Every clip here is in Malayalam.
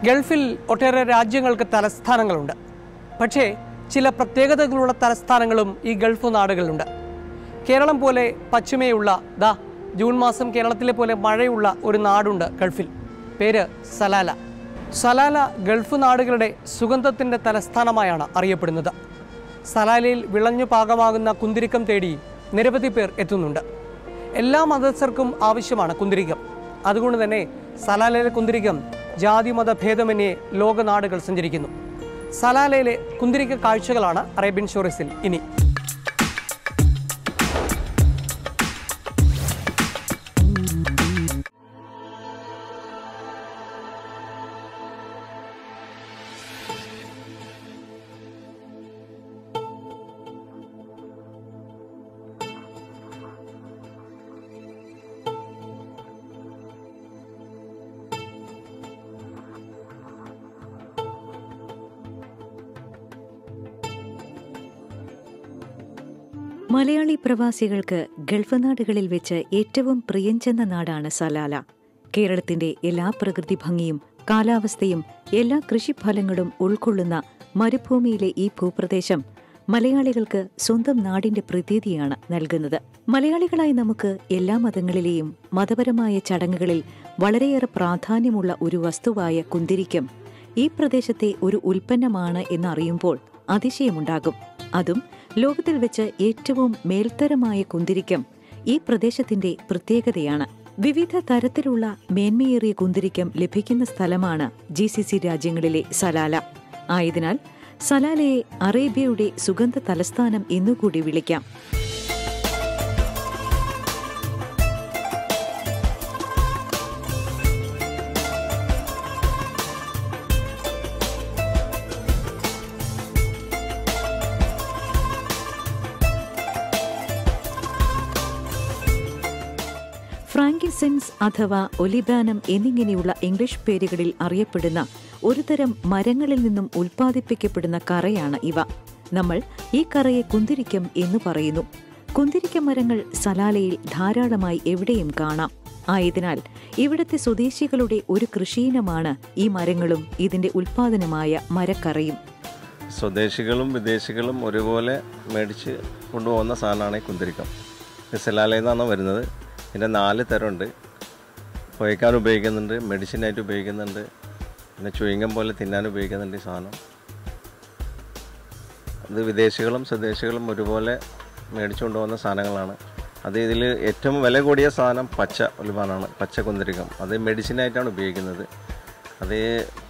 ഗൾഫിൽ ഒട്ടേറെ രാജ്യങ്ങൾക്ക് തലസ്ഥാനങ്ങളുണ്ട്. പക്ഷേ ചില പ്രത്യേകതകളുള്ള തലസ്ഥാനങ്ങളും ഈ ഗൾഫ് നാടുകളിലുണ്ട്. കേരളം പോലെ പശ്ചിമയുള്ള ജൂൺ മാസം കേരളത്തിലെ പോലെ മഴയുള്ള ഒരു നാടുണ്ട് ഗൾഫിൽ. പേര് സലാല. സലാല ഗൾഫ് നാടുകളുടെ സുഗന്ധത്തിൻ്റെ തലസ്ഥാനമായാണ് അറിയപ്പെടുന്നത്. സലാലയിൽ വിളഞ്ഞു പാകമാകുന്ന കുന്തിരിക്കം തേടി നിരവധി പേർ എത്തുന്നുണ്ട്. എല്ലാ മതസ്ഥർക്കും ആവശ്യമാണ് കുന്തിരിക്കം. അതുകൊണ്ട് തന്നെ സലാലയിലെ കുന്തിരിക്കം ജാതി മത ഭേദമന്യേ ലോക നാടുകൾ സഞ്ചരിക്കുന്നു. സലാലയിലെ കുന്തിരിക്ക കാഴ്ചകളാണ് അറേബ്യൻ സ്റ്റോറീസിൽ ഇനി. മലയാളി പ്രവാസികൾക്ക് ഗൾഫ് നാടുകളിൽ വെച്ച് ഏറ്റവും പ്രിയം ചെന്ന നാടാണ് സലാല. കേരളത്തിന്റെ എല്ലാ പ്രകൃതി ഭംഗിയും കാലാവസ്ഥയും എല്ലാ കൃഷിഫലങ്ങളും ഉൾക്കൊള്ളുന്ന മരുഭൂമിയിലെ ഈ ഭൂപ്രദേശം മലയാളികൾക്ക് സ്വന്തം നാടിന്റെ പ്രതീതിയാണ് നൽകുന്നത്. മലയാളികളായി നമുക്ക് എല്ലാ മതങ്ങളിലെയും മതപരമായ ചടങ്ങുകളിൽ വളരെയേറെ പ്രാധാന്യമുള്ള ഒരു വസ്തുവായ കുന്തിരിക്കം ഈ പ്രദേശത്തെ ഒരു ഉൽപ്പന്നമാണ് എന്നറിയുമ്പോൾ അതിശയമുണ്ടാകും. അതും ലോകത്തിൽ വെച്ച് ഏറ്റവും മേൽത്തരമായ കുന്തിരിക്കം ഈ പ്രദേശത്തിന്റെ പ്രത്യേകതയാണ്. വിവിധ തരത്തിലുള്ള മേന്മയേറിയ കുന്തിരിക്കം ലഭിക്കുന്ന സ്ഥലമാണ് GCC രാജ്യങ്ങളിലെ സലാല. ആയതിനാൽ സലാലയെ അറേബ്യയുടെ സുഗന്ധ തലസ്ഥാനം എന്നുകൂടി വിളിക്കാം. ഫ്രാങ്കിൻസെൻസ് അഥവാ ഒലിബാനം എന്നിങ്ങനെയുള്ള ഇംഗ്ലീഷ് പേരുകളിൽ അറിയപ്പെടുന്ന ഒരുതരം മരങ്ങളിൽ നിന്നും ഉൽപ്പാദിപ്പിക്കപ്പെടുന്ന കറയാണ് ഇവ. നമ്മൾ ഈ കറയെ കുന്തിരിക്കം എന്ന് പറയുന്നു. കുന്തിരിക്ക മരങ്ങൾ സലാലയിൽ ധാരാളമായി എവിടെയും കാണാം. ആയതിനാൽ ഇവിടുത്തെ സ്വദേശികളുടെ ഒരു കൃഷിയിനമാണ് ഈ മരങ്ങളും ഇതിന്റെ ഉൽപ്പാദനമായ മരക്കറയും. സ്വദേശികളും വിദേശികളും ഒരുപോലെ മേടിച്ച് കൊണ്ടുപോകുന്ന സാധനമാണ് ഈ കുന്തിരിക്കം. സലാലയിൽ നിന്നാണ് വരുന്നത്. ഇതിൻ്റെ 4 തരമുണ്ട്. പുകയ്ക്കാൻ ഉപയോഗിക്കുന്നുണ്ട്, മെഡിസിനായിട്ട് ഉപയോഗിക്കുന്നുണ്ട്, പിന്നെ ചുയിങ്ങം പോലെ തിന്നാൻ ഉപയോഗിക്കുന്നുണ്ട് ഈ സാധനം. ഇത് വിദേശികളും സ്വദേശികളും ഒരുപോലെ മേടിച്ചു കൊണ്ടുപോകുന്ന സാധനങ്ങളാണ്. അത് ഇതിൽ ഏറ്റവും വില കൂടിയ സാധനം പച്ച ഒലിവാനാണ്, പച്ച കുന്തിരിക്കം. അത് മെഡിസിനായിട്ടാണ് ഉപയോഗിക്കുന്നത്. അത്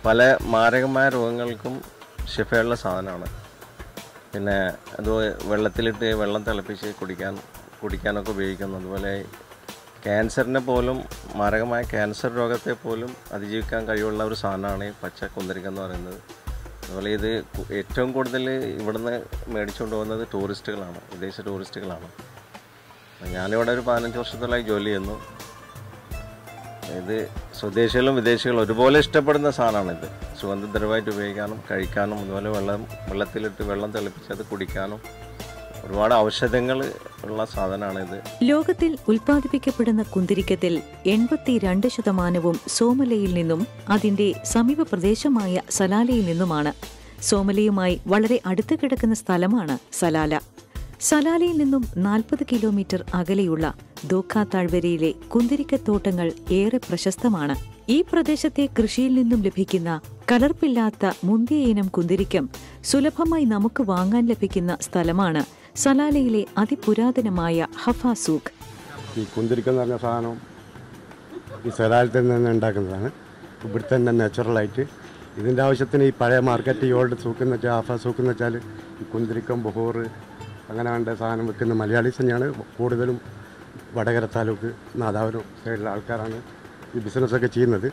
പല മാരകമായ രോഗങ്ങൾക്കും ഷിഫയുള്ള സാധനമാണ്. പിന്നെ അത് വെള്ളത്തിലിട്ട് വെള്ളം തിളപ്പിച്ച് കുടിക്കാനൊക്കെ ഉപയോഗിക്കുന്നു. അതുപോലെ ക്യാൻസറിനെ പോലും, മാരകമായ ക്യാൻസർ രോഗത്തെ പോലും അതിജീവിക്കാൻ കഴിവുള്ള ഒരു സാധനമാണ് ഈ പച്ച കുന്തിരിക്കം എന്ന് പറയുന്നത്. അതുപോലെ ഇത് ഏറ്റവും കൂടുതൽ ഇവിടുന്ന് മേടിച്ചുകൊണ്ട് പോകുന്നത് ടൂറിസ്റ്റുകളാണ്, വിദേശ ടൂറിസ്റ്റുകളാണ്. ഞാനിവിടെ ഒരു 15 വർഷത്തോളമായി ജോലി ചെയ്യുന്നു. ഇത് സ്വദേശികളും വിദേശികളും ഒരുപോലെ ഇഷ്ടപ്പെടുന്ന സാധനമാണിത്. സുഗന്ധദ്രവ്യമായിട്ട് ഉപയോഗിക്കാനും കഴിക്കാനും, അതുപോലെ വെള്ളത്തിലിട്ട് വെള്ളം തിളപ്പിച്ച് അത് കുടിക്കാനും ഒരുപാട് ഔഷധങ്ങൾ ഉള്ള സാധനമാണിത്. ലോകത്തിൽ ഉൽപ്പാദിപ്പിക്കപ്പെടുന്ന കുന്തിരിക്കത്തിൽ 82% സോമലയിൽ നിന്നും അതിന്റെ സമീപ പ്രദേശമായ സലാലയിൽ നിന്നുമാണ്. സോമലയുമായി വളരെ അടുത്ത് കിടക്കുന്ന സ്ഥലമാണ് സലാല. സലാലയിൽ നിന്നും 40 കിലോമീറ്റർ അകലെയുള്ള ദോഖ താഴ്വരയിലെ കുന്തിരിക്കത്തോട്ടങ്ങൾ ഏറെ പ്രശസ്തമാണ്. ഈ പ്രദേശത്തെ കൃഷിയിൽ നിന്നും ലഭിക്കുന്ന കലർപ്പില്ലാത്ത മുന്തിയ ഇനം കുന്തിരിക്കം സുലഭമായി നമുക്ക് വാങ്ങാൻ ലഭിക്കുന്ന സ്ഥലമാണ് സലാലയിലെ അതിപുരാതനമായ ഹഫ സൂഖ്. ഈ കുന്തിരിക്കം എന്ന് പറഞ്ഞ സാധനം ഈ സലാലയിൽ തന്നെ ഉണ്ടാക്കുന്നതാണ്. ഇവിടുത്തെ തന്നെ നാച്ചുറലായിട്ട് ഇതിൻ്റെ ആവശ്യത്തിന് ഈ പഴയ മാർക്കറ്റ്, ഈ ഓൾഡ് സൂക്ക് എന്ന് വെച്ചാൽ ഹഫ സൂക്ക് എന്ന് വെച്ചാൽ ഈ കുന്തിരിക്കം, ബഹോറ് അങ്ങനെ വേണ്ട സാധനം വെക്കുന്ന മലയാളീസ് തന്നെയാണ് കൂടുതലും. വടകര താലൂക്ക്, നാദാപുരം സൈഡിലെ ആൾക്കാരാണ് ഈ ബിസിനസ്സൊക്കെ ചെയ്യുന്നത്.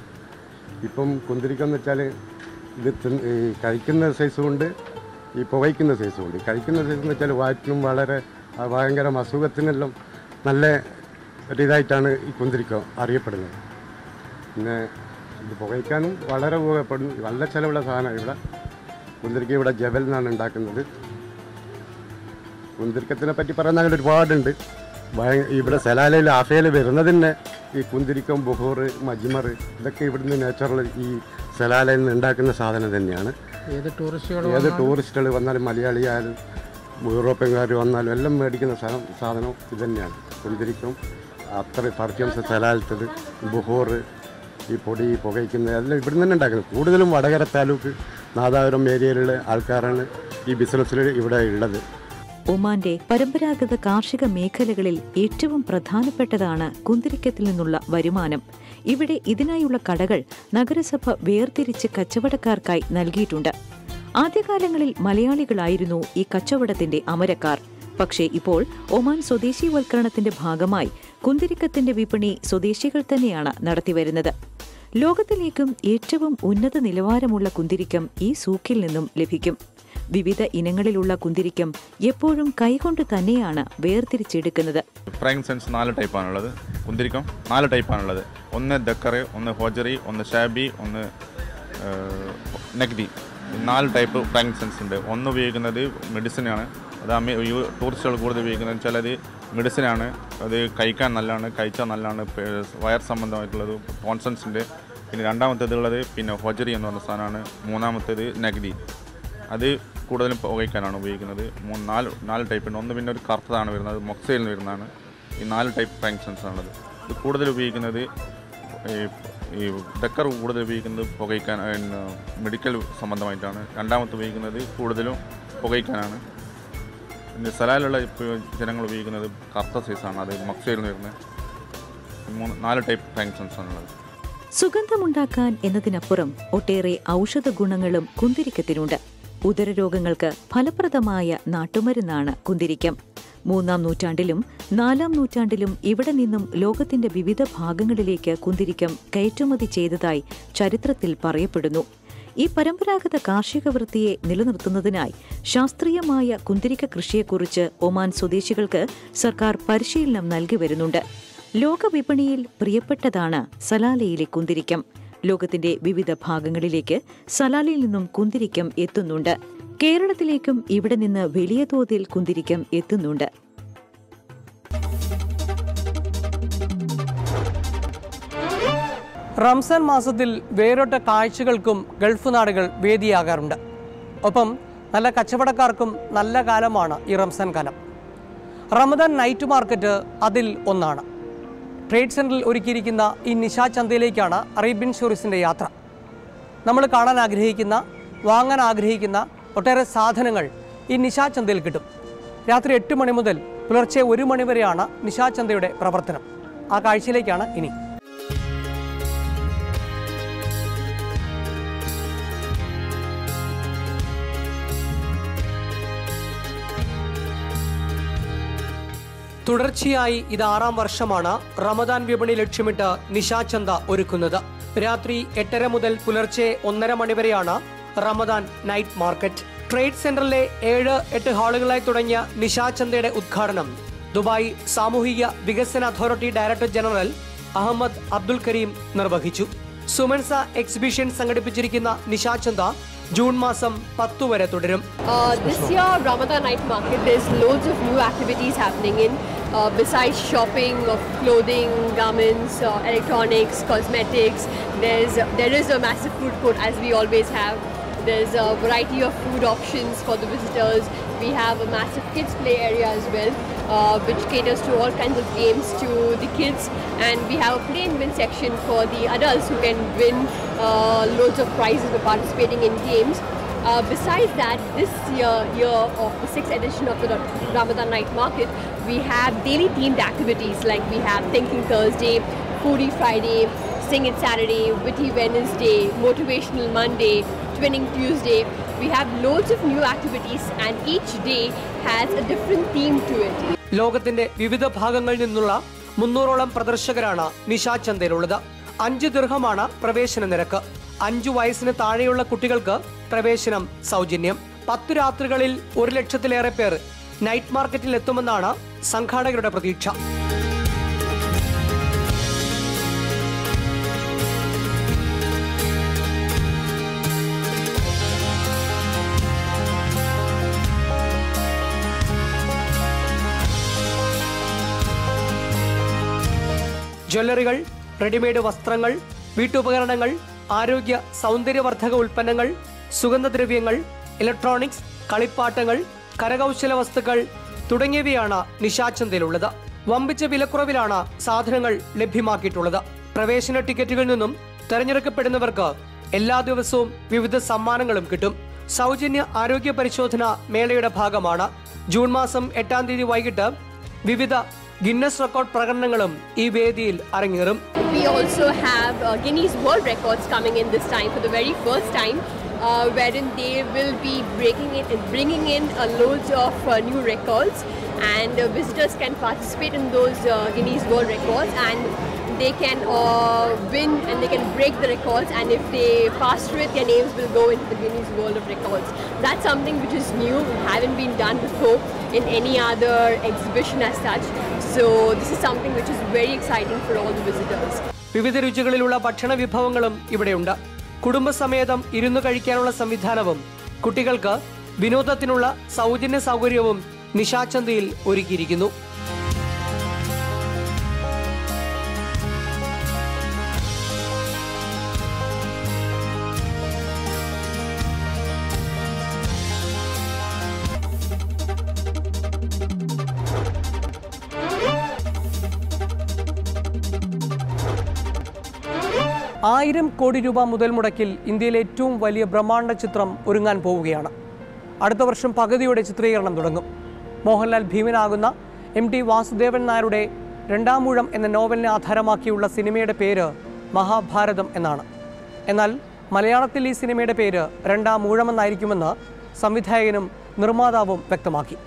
ഇപ്പം കുന്തിരിക്കം എന്ന് വെച്ചാൽ ഇത് കഴിക്കുന്ന സൈസുമുണ്ട്, ഈ പുകയ്ക്കുന്ന സൈസുമുണ്ട്. കഴിക്കുന്ന സൈസ് എന്ന് വെച്ചാൽ വയറ്റിനും വളരെ ഭയങ്കര അസുഖത്തിനെല്ലാം നല്ല ഒരിതായിട്ടാണ് ഈ കുന്തിരിക്കം അറിയപ്പെടുന്നത്. പിന്നെ ഇത് പുകയ്ക്കാനും വളരെ ഉപയോഗപ്പെടുന്നു. നല്ല ചിലവുള്ള സാധനമാണ് ഇവിടെ. കുന്തിരിക്ക ഇവിടെ ജബൽ നിന്നാണ് ഉണ്ടാക്കുന്നത്. കുന്തിരിക്കത്തിനെ പറ്റി പറയുന്ന അങ്ങനെ ഒരുപാടുണ്ട്. ഇവിടെ സലാലയിൽ ആഫയിൽ വരുന്നത് തന്നെ ഈ കുന്തിരിക്കം, ബുഹൂർ, മജ്മർ ഇതൊക്കെ ഇവിടുന്ന് നാച്ചുറൽ ഈ സലാലയിൽ നിന്ന് ഉണ്ടാക്കുന്ന സാധനം തന്നെയാണ്. ഏത് ടൂറിസ്റ്റുകൾ വന്നാലും മലയാളിയായാലും യൂറോപ്യൻകാർ വന്നാലും എല്ലാം മേടിക്കുന്ന സാധനം ഇത് തന്നെയാണ്. കുന്തിരിക്കം അത്ര പെർഫ്യൂംസ് സലാലത്തത്, ബുഹോർ, ഈ പൊടി പുകയ്ക്കുന്ന എല്ലാം ഇവിടെ തന്നെ ഉണ്ടാക്കുന്നത്. കൂടുതലും വടകര താലൂക്ക് നാദാപുരം ഏരിയയിലുള്ള ആൾക്കാരാണ് ഈ ബിസിനസ്സിൽ ഇവിടെ ഉള്ളത്. ഒമാന്റെ പരമ്പരാഗത കാർഷിക മേഖലകളിൽ ഏറ്റവും പ്രധാനപ്പെട്ടതാണ് കുന്തിരിക്കത്തിൽ നിന്നുള്ള വരുമാനം. ഇവിടെ ഇതിനായുള്ള കടകൾ നഗരസഭ വേർതിരിച്ച് കച്ചവടക്കാർക്കായി നൽകിയിട്ടുണ്ട്. ആദ്യകാലങ്ങളിൽ മലയാളികളായിരുന്നു ഈ കച്ചവടത്തിന്റെ അമരക്കാർ. പക്ഷേ ഇപ്പോൾ ഒമാൻ സ്വദേശീവൽക്കരണത്തിന്റെ ഭാഗമായി കുന്തിരിക്കത്തിന്റെ വിപണി സ്വദേശികൾ തന്നെയാണ് നടത്തിവരുന്നത്. ലോകത്തിലേക്കും ഏറ്റവും ഉന്നത നിലവാരമുള്ള കുന്തിരിക്കം ഈ സൂക്കിൽ നിന്നും ലഭിക്കും. വിവിധ ഇനങ്ങളിലുള്ള കുന്തിരിക്കം എപ്പോഴും കൈകൊണ്ട് തന്നെയാണ് വേർതിരിച്ചെടുക്കുന്നത്. ഫ്രാങ്ക്സെൻസ് 4 ടൈപ്പാണുള്ളത്. കുന്തിരിക്കം 4 ടൈപ്പാണുള്ളത്. ഒന്ന് ദക്കറ്, ഒന്ന് ഹോജറി, ഒന്ന് ഷാബി, ഒന്ന് നഗ്ദി. 4 ടൈപ്പ് ഫ്രാങ്ക്സെൻസ് ഉണ്ട്. ഒന്ന് ഉപയോഗിക്കുന്നത് മെഡിസിനാണ്. അത് ടൂറിസ്റ്റുകൾ കൂടുതൽ ഉപയോഗിക്കുന്നത് വെച്ചാൽ അത് മെഡിസിനാണ്. അത് കഴിക്കാൻ നല്ലതാണ്, കഴിച്ചാൽ നല്ലതാണ്. വയർ സംബന്ധമായിട്ടുള്ളത് ടോൺസൺസിൻ്റെ. പിന്നെ രണ്ടാമത്തേതുള്ളത് പിന്നെ ഹോജറി എന്ന് പറഞ്ഞ സാധനമാണ്. മൂന്നാമത്തേത് നഗ്ദി. അത് കൂടുതലും പുകയ്ക്കാനാണ് ഉപയോഗിക്കുന്നത്. 4 ടൈപ്പ് ഉണ്ട്. ഒന്ന് പിന്നെ ഒരു കറുത്തതാണ് വരുന്നത്, മൊക്സയിൽ നിന്ന് വരുന്നതാണ്. ഈ 4 ടൈപ്പ് ഫ്രാങ്ക്സെൻസ് ആണുള്ളത്. ഇത് കൂടുതൽ ഉപയോഗിക്കുന്നത് ഈ ഡക്കർ കൂടുതൽ ഉപയോഗിക്കുന്നത് പുകയ്ക്കാൻ, മെഡിക്കൽ സംബന്ധമായിട്ടാണ്. രണ്ടാമത്തെ ഉപയോഗിക്കുന്നത് കൂടുതലും പുകയ്ക്കാനാണ്. പിന്നെ സലാലുള്ള ജനങ്ങൾ ഉപയോഗിക്കുന്നത് കറുത്ത സൈസാണ്, അത് മൊക്സയിൽ നിന്ന് വരുന്നത്. 4 ടൈപ്പ് ഫ്രാങ്ക്സെൻസ് ആണുള്ളത്. സുഗന്ധമുണ്ടാക്കാൻ എന്നതിനപ്പുറം ഒട്ടേറെ ഔഷധ ഗുണങ്ങളും കുന്തിരിക്കത്തിനുണ്ട്. ഉദരരോഗങ്ങൾക്ക് ഫലപ്രദമായ നാട്ടുമരുന്നാണ് കുന്തിരിക്കം. 3-ാം നൂറ്റാണ്ടിലും 4-ാം നൂറ്റാണ്ടിലും ഇവിടെ നിന്നും ലോകത്തിന്റെ വിവിധ ഭാഗങ്ങളിലേക്ക് കുന്തിരിക്കം കയറ്റുമതി ചെയ്തതായി ചരിത്രത്തിൽ പറയപ്പെടുന്നു. ഈ പരമ്പരാഗത കാർഷിക വൃത്തിയെ നിലനിർത്തുന്നതിനായി ശാസ്ത്രീയമായ കുന്തിരിക്ക കൃഷിയെക്കുറിച്ച് ഒമാൻ സ്വദേശികൾക്ക് സർക്കാർ പരിശീലനം നൽകി വരുന്നുണ്ട്. ലോകവിപണിയിൽ പ്രിയപ്പെട്ടതാണ് സലാലയിലെ കുന്തിരിക്കം. ലോകത്തിന്റെ വിവിധ ഭാഗങ്ങളിലേക്ക് സലാലയിൽ നിന്നും കുന്തിരിക്കം എത്തുന്നുണ്ട്. കേരളത്തിലേക്കും ഇവിടെ നിന്ന് വലിയ തോതിൽ കുന്തിരിക്കം എത്തുന്നുണ്ട്. റംസാൻ മാസത്തിൽ വേറിട്ട കാഴ്ചകൾക്കും ഗൾഫ് നാടുകൾ വേദിയാകാറുണ്ട്. ഒപ്പം നല്ല കച്ചവടക്കാർക്കും നല്ല കാലമാണ് ഈ റംസാൻ കാലം. റമദാൻ നൈറ്റ് മാർക്കറ്റ് അതിൽ ഒന്നാണ്. ട്രേഡ് സെൻറ്ററിൽ ഒരുക്കിയിരിക്കുന്ന ഈ നിശാ ചന്തയിലേക്കാണ് അറേബ്യൻ ടൂറിസ്റ്റിൻ്റെ യാത്ര. നമ്മൾ കാണാൻ ആഗ്രഹിക്കുന്ന, വാങ്ങാൻ ആഗ്രഹിക്കുന്ന ഒട്ടേറെ സാധനങ്ങൾ ഈ നിശാ ചന്തയിൽ കിട്ടും. രാത്രി 8 മണി മുതൽ പുലർച്ചെ 1 മണി വരെയാണ് നിശാ ചന്തയുടെ പ്രവർത്തനം. ആ കാഴ്ചയിലേക്കാണ് ഇനി. തുടർച്ചയായി ഇത് 6-ാം വർഷമാണ് റമദാൻ വിപണി ലക്ഷ്യമിട്ട് നിശാ ചന്ത ഒരുക്കുന്നത്. രാത്രി 8:30 മുതൽ പുലർച്ചെ 1:30 മണി വരെയാണ് റമദാൻ നൈറ്റ് മാർക്കറ്റ്. ട്രേഡ് സെന്ററിലെ 7-8 ഹാളുകളായി തുടങ്ങിയ നിശാ ചന്തയുടെ ഉദ്ഘാടനം ദുബായ് സാമൂഹിക വികസന authority director general Ahmed Abdul Kareem നിർവഹിച്ചു. സുമൻസ എക്സിബിഷൻ സംഘടിപ്പിച്ചിരിക്കുന്ന നിശാ ചന്ത ജൂൺ മാസം 10 വരെ തുടരും. This year Ramadan night market, there's loads of new activities happening in besides shopping of clothing, garments, electronics, cosmetics. There is a massive food court as we always have. There's a variety of food options for the visitors. We have a massive kids play area as well, which caters to all kinds of games to the kids, and we have a play and win section for the adults who can win loads of prizes for participating in games. Besides that, this year of the 6th edition of the Ramadan night market, we have daily themed activities like we have Thinking Thursday, Foodie Friday, Sing It Saturday, Witty Wednesday, Motivational Monday, Twinning Tuesday. We have loads of new activities and each day has a different theme to it. ലോകത്തിന്റെ വിവിധ ഭാഗങ്ങളിൽ നിന്നുള്ള 300ഓളം പ്രദർശകരാണ് നിശാ ചന്തയിലുള്ളത്. 5 ദിർഹമാണ് പ്രവേശന നിരക്ക്. 5 വയസ്സിന് താഴെയുള്ള കുട്ടികൾക്ക് പ്രവേശനം സൗജന്യം. 10 രാത്രികളിൽ 1 ലക്ഷത്തിലേറെ പേർ നൈറ്റ് മാർക്കറ്റിൽ എത്തുമെന്നാണ് സംഘാടകരുടെ പ്രതീക്ഷ. ജ്വല്ലറികൾ, റെഡിമെയ്ഡ് വസ്ത്രങ്ങൾ, വീട്ടുപകരണങ്ങൾ, ആരോഗ്യ സൗന്ദര്യവർദ്ധക ഉൽപ്പന്നങ്ങൾ, സുഗന്ധദ്രവ്യങ്ങൾ, ഇലക്ട്രോണിക്സ്, കളിപ്പാട്ടങ്ങൾ, കരകൗശല വസ്തുക്കൾ തുടങ്ങിയവയാണ് നിശാചന്തയിലുള്ളത്. വമ്പിച്ച വിലക്കുറവിലാണ് സാധനങ്ങൾ ലഭ്യമാക്കിയിട്ടുള്ളത്. പ്രവേശന ടിക്കറ്റുകളിൽ നിന്നും തെരഞ്ഞെടുക്കപ്പെടുന്നവർക്ക് എല്ലാ ദിവസവും വിവിധ സമ്മാനങ്ങളും കിട്ടും. സൗജന്യ ആരോഗ്യ പരിശോധന മേളയുടെ ഭാഗമാണ്. ജൂൺ മാസം 8-ാം തീയതി വൈകിട്ട് വിവിധ ഗിന്നസ് റെക്കോർഡ് പ്രകടനങ്ങളും ഈ വേദിയിൽ അരങ്ങേറും. We also have Guinness World Records coming in this time for the very first time, wherein they will be bringing in loads of new records, and visitors can participate in those Guinness World Records, and they can win and they can break the records, and if they pass through it, their names will go into the Guinness World of Records. That's something which is new, haven't been done before in any other exhibition as such. So this is something which is very exciting for all the visitors. വിവിധ രുചികളിലുള്ള ഭക്ഷണ വിഭവങ്ങളും ഇവിടെയുണ്ട്. കുടുംബസമേതം ഇരുന്നു കഴിക്കാനുള്ള സംവിധാനവും കുട്ടികൾക്ക് വിനോദത്തിനുള്ള സൗജന്യ സൗകര്യവും നിശാചന്തയിൽ ഒരുക്കിയിരിക്കുന്നു. ₹1000 കോടി മുതൽ മുടക്കിൽ ഇന്ത്യയിലെ ഏറ്റവും വലിയ ബ്രഹ്മാണ്ഡ ചിത്രം ഒരുങ്ങാൻ പോവുകയാണ്. അടുത്ത വർഷം പകുതിയോടെ ചിത്രീകരണം തുടങ്ങും. മോഹൻലാൽ ഭീമനാകുന്ന MT വാസുദേവൻ നായരുടെ രണ്ടാം ഊഴം എന്ന നോവലിനെ ആധാരമാക്കിയുള്ള സിനിമയുടെ പേര് മഹാഭാരതം എന്നാണ്. എന്നാൽ മലയാളത്തിൽ ഈ സിനിമയുടെ പേര് രണ്ടാം ഊഴമെന്നായിരിക്കുമെന്ന് സംവിധായകനും നിർമ്മാതാവും വ്യക്തമാക്കി.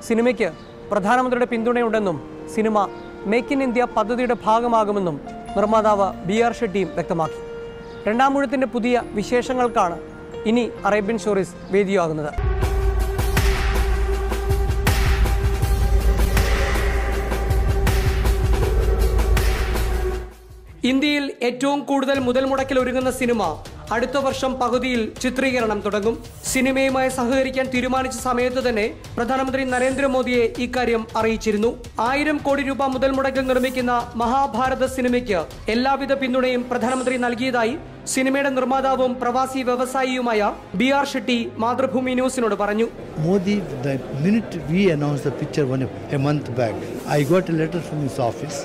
സിനിമയ്ക്ക് പ്രധാനമന്ത്രിയുടെ പിന്തുണയുണ്ടെന്നും സിനിമ മേക്ക് ഇൻ ഇന്ത്യ പദ്ധതിയുടെ ഭാഗമാകുമെന്നും നിർമ്മാതാവ് BR ഷെട്ടിയും വ്യക്തമാക്കി. രണ്ടാം ഊഴത്തിൻ്റെ പുതിയ വിശേഷങ്ങൾക്കാണ് ഇനി അറേബ്യൻ സ്റ്റോറീസ് വേദിയാകുന്നത്. ഇന്ത്യയിൽ ഏറ്റവും കൂടുതൽ മുതൽ മുടക്കിൽ ഒരുങ്ങുന്ന സിനിമ അടുത്ത വർഷം പകുതിയിൽ ചിത്രീകരണം തുടങ്ങും. സിനിമയുമായി സഹകരിക്കാൻ തീരുമാനിച്ച സമയത്ത് തന്നെ പ്രധാനമന്ത്രി നരേന്ദ്രമോദിയെ ഇക്കാര്യം അറിയിച്ചിരുന്നു. ₹1000 കോടി മുതൽ മുടക്കിൽ നിർമ്മിക്കുന്ന മഹാഭാരത സിനിമയ്ക്ക് എല്ലാവിധ പിന്തുണയും പ്രധാനമന്ത്രി നൽകിയതായി സിനിമയുടെ നിർമ്മാതാവും പ്രവാസി വ്യവസായിയുമായ BR ഷെട്ടി മാതൃഭൂമി ന്യൂസിനോട് പറഞ്ഞു. Modi, the minute we announced the picture a month back, I got a letter from his office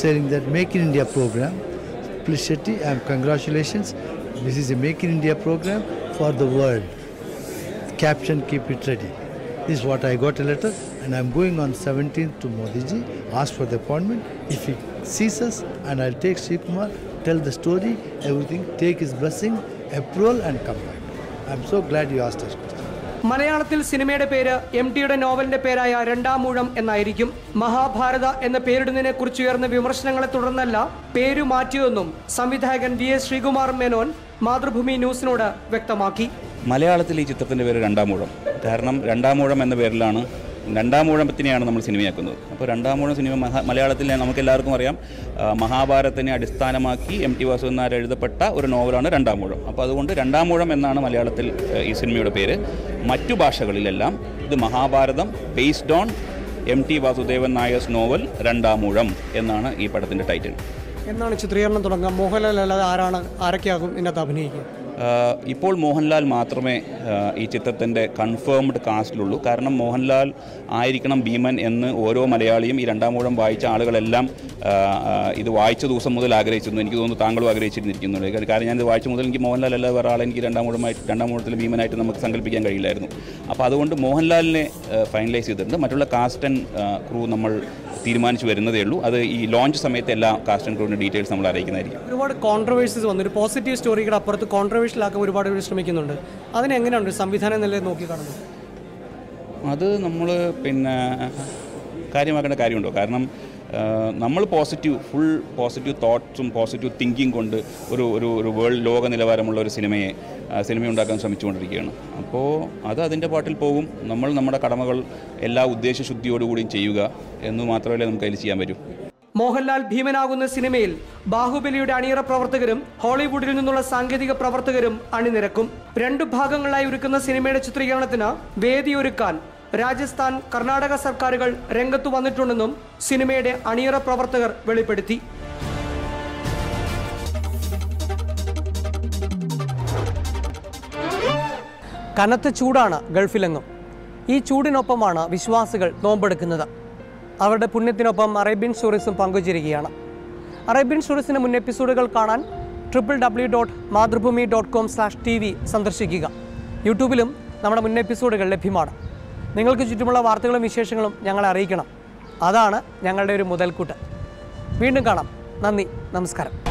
saying that Make in India program, please Shetty, congratulations. This is a Make in India program for the world. Caption, keep it ready. This is what I got a letter, and I'm going on 17th to Modi ji, ask for the appointment. If he sees us, and I'll take Sri Kumar, tell the story, everything, take his blessing, approval, and come back. I'm so glad you asked us question. മലയാളത്തിൽ സിനിമയുടെ പേര് MTയുടെ നോവലിന്റെ പേരായ രണ്ടാം ഊഴം എന്നായിരിക്കും. മഹാഭാരത എന്ന പേരിടുന്നതിനെ കുറിച്ച് ഉയർന്ന വിമർശനങ്ങളെ തുടർന്നല്ല പേരു മാറ്റിയതെന്നും സംവിധായകൻ VS ശ്രീകുമാർ മേനോൻ മാതൃഭൂമി ന്യൂസിനോട് വ്യക്തമാക്കി. മലയാളത്തിൽ ഈ ചിത്രത്തിൻ്റെ പേര് രണ്ടാം ഊഴം. കാരണം രണ്ടാം ഊഴം എന്ന പേരിലാണ് രണ്ടാം ഊഴത്തിനെയാണ് നമ്മൾ സിനിമയാക്കുന്നത്. അപ്പോൾ രണ്ടാം ഊഴം സിനിമ മലയാളത്തിൽ നമുക്കെല്ലാവർക്കും അറിയാം, മഹാഭാരതത്തിനെ അടിസ്ഥാനമാക്കി MT വാസുദേവൻ നായർ എഴുതപ്പെട്ട ഒരു നോവലാണ് രണ്ടാം ഊഴം. അപ്പോൾ അതുകൊണ്ട് രണ്ടാം ഊഴം എന്നാണ് മലയാളത്തിൽ ഈ സിനിമയുടെ പേര്. മറ്റു ഭാഷകളിലെല്ലാം ഇത് Mahabharatam based on MT Vasudevan Nair's novel Randam Oozham എന്നാണ് ഈ പടത്തിൻ്റെ ടൈറ്റിൽ. എന്നാണ് ചിത്രീകരണം തുടങ്ങുക? മോഹൻലാൽ അല്ലാതെ ആരൊക്കെയാകും ഇതിനകത്ത് അഭിനയിക്കുക? ഇപ്പോൾ മോഹൻലാൽ മാത്രമേ ഈ ചിത്രത്തിൻ്റെ കൺഫേംഡ് കാസ്റ്റിലുള്ളൂ. കാരണം മോഹൻലാൽ ആയിരിക്കണം ഭീമൻ എന്ന് ഓരോ മലയാളിയും ഈ രണ്ടാം ഊഴം വായിച്ച ആളുകളെല്ലാം ഇത് വായിച്ച ദിവസം മുതൽ ആഗ്രഹിച്ചിരുന്നു. എനിക്ക് തോന്നുന്നു താങ്കളും ആഗ്രഹിച്ചിരുന്നിരിക്കുന്നുണ്ട്. കാരണം ഞാനിത് വായിച്ച മുതൽ എനിക്ക് മോഹൻലാൽ അല്ലാതെ വേറെ ആളെ എനിക്ക് രണ്ടാം ഊഴത്തിൽ ഭീമനായിട്ട് നമുക്ക് സങ്കല്പിക്കാൻ കഴിയില്ലായിരുന്നു. അപ്പോൾ അതുകൊണ്ട് മോഹൻലാലിനെ ഫൈനലൈസ് ചെയ്തിട്ടുണ്ട്. മറ്റുള്ള കാസ്റ്റ് ആൻഡ് ക്രൂ നമ്മൾ തീരുമാനിച്ചു വരുന്നതേ ഉള്ളൂ. അത് ഈ ലോഞ്ച് സമയത്ത് എല്ലാ കാസ്റ്റ് ആൻഡ് ക്രൂവിൻ്റെ ഡീറ്റെയിൽസ് നമ്മൾ അറിയിക്കുന്നതായിരിക്കും. ഒരുപാട് കോൺട്രവേഴ്സീസ് വന്നു. ഒരു പോസിറ്റീവ് സ്റ്റോറിയുടെ അപ്പുറത്ത് കോൺട്രവേഴ്ഷ്യലാക്കാൻ ഒരുപാട് പേര് ശ്രമിക്കുന്നുണ്ട്. അതിനെങ്ങനെയുണ്ട് സംവിധാനം നിലയിൽ നോക്കി കാണുന്നത്? അത് നമ്മൾ കാര്യമാക്കേണ്ട കാര്യമുണ്ടോ? കാരണം നമ്മൾ ഫുൾ പോസിറ്റീവ് തോട്ട്സും പോസിറ്റീവ് തിങ്കിങ് കൊണ്ട് ഒരു വേൾഡ് ലോക നിലവാരമുള്ള ഒരു സിനിമ ഉണ്ടാക്കാൻ ശ്രമിച്ചുകൊണ്ടിരിക്കുകയാണ്. അപ്പോൾ അതിൻ്റെ പാട്ടിൽ പോകും. നമ്മൾ നമ്മുടെ കടമകൾ എല്ലാ ഉദ്ദേശശുദ്ധിയോടുകൂടിയും ചെയ്യുക എന്ന് മാത്രമല്ലേ നമുക്ക് അതിൽ ചെയ്യാൻ പറ്റൂ. മോഹൻലാൽ ഭീമനാകുന്ന സിനിമയിൽ ബാഹുബലിയുടെ അണിയറ പ്രവർത്തകരും ഹോളിവുഡിൽ നിന്നുള്ള സാങ്കേതിക പ്രവർത്തകരും അണിനിരക്കും. 2 ഭാഗങ്ങളായി ഒരുക്കുന്ന സിനിമയുടെ ചിത്രീകരണത്തിന് വേദിയൊരുക്കാൻ രാജസ്ഥാൻ, കർണാടക സർക്കാരുകൾ രംഗത്തു വന്നിട്ടുണ്ടെന്നും സിനിമയുടെ അണിയറ പ്രവർത്തകർ വെളിപ്പെടുത്തി. കനത്ത ചൂടാണ് ഗൾഫിലെങ്ങും. ഈ ചൂടിനൊപ്പമാണ് വിശ്വാസികൾ നോമ്പെടുക്കുന്നത്. അവരുടെ പുണ്യത്തിനൊപ്പം അറേബ്യൻ സ്റ്റോറീസും പങ്കുചേരുകയാണ്. അറേബ്യൻ സ്റ്റോറീസിൻ്റെ മുൻ എപ്പിസോഡുകൾ കാണാൻ www.mathrubhumi.com/tv സന്ദർശിക്കുക. യൂട്യൂബിലും നമ്മുടെ മുൻ എപ്പിസോഡുകൾ ലഭ്യമാണ്. നിങ്ങൾക്ക് ചുറ്റുമുള്ള വാർത്തകളും വിശേഷങ്ങളും ഞങ്ങളെ അറിയിക്കണം. അതാണ് ഞങ്ങളുടെ ഒരു മുതൽക്കൂട്ട്. വീണ്ടും കാണാം. നന്ദി, നമസ്കാരം.